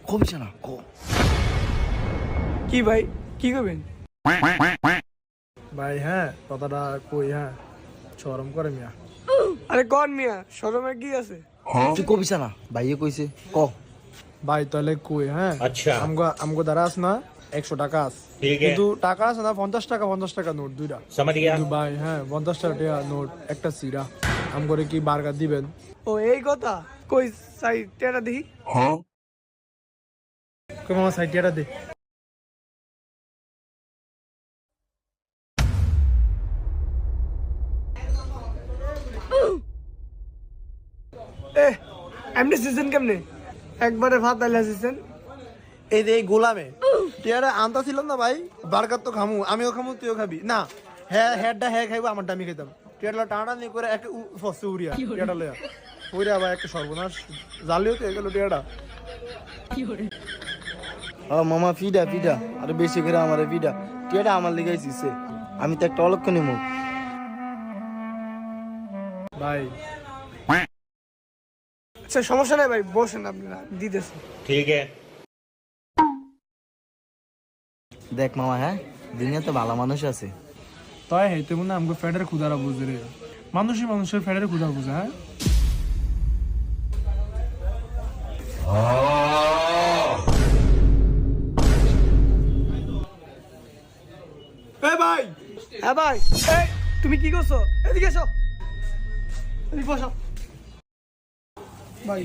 কবিছে না কো কি ভাই কি করবেন? ভাই হ্যাঁ কথাটা কই হ্যাঁ শরম করে মিয়া। আরে কন মিয়া, শরমের কি আছে? তুই কবিছে না ভাইয়ে কইছে ক। ভাই তাহলে কই হ্যাঁ আচ্ছা। আমগো দ্বারা আস না 100 টাকা আস, ঠিক আছে। কিন্তু টাকা আছে না 50 টাকা নোট দুইটা। समझ गया। কিন্তু ভাই হ্যাঁ 50 টাকা নোট একটা সিরা আমগরে কি বার্গার দিবেন? ও এই কথা, কই সাইডটা দেখি। কই মামা সাইটিয়াটা দে। এ এমনি সিজন কেমনে একবারে ভাত আইলা সিজন? এই যে এই গোলামে টিয়ারা আনতা ছিল না ভাই, বার্গার তো খামু, আমিও খামু তুইও খাবি না, হ্যাঁ হেডটা হ্যাঁ খাইবো আমারটা আমি খাইতাম। টিয়াটা টানা নিয়ে করে এক ফসে উড়িয়া টিয়াটা লইয়া উড়িয়া ভাই একটা সর্বনাশ জালিও তো এগুলো টিয়াটা। মামা ফিডা ফিডা আরে বেশি করে আমারে ফিডা টিয়াটা আমার লিগাইছিস আমি তো একটা অলক্ষণী মুখ। ভাই আচ্ছা সমস্যা নাই ভাই, বসেন আপনারা দিতেছি। ठीक है। দেখ মামা হ্যাঁ দুনিয়া তো ভালো মানুষ আছে। তাই হেইতে মনে আমগো ফেডার খুদারা বুঝে রে, মানুষের ফেডার খুদা বুঝে হ্যাঁ। এ ভাই হ্যাঁ ভাই, এই তুমি কি করছো? এদিকে এসো, এদিকে বসো। ভাই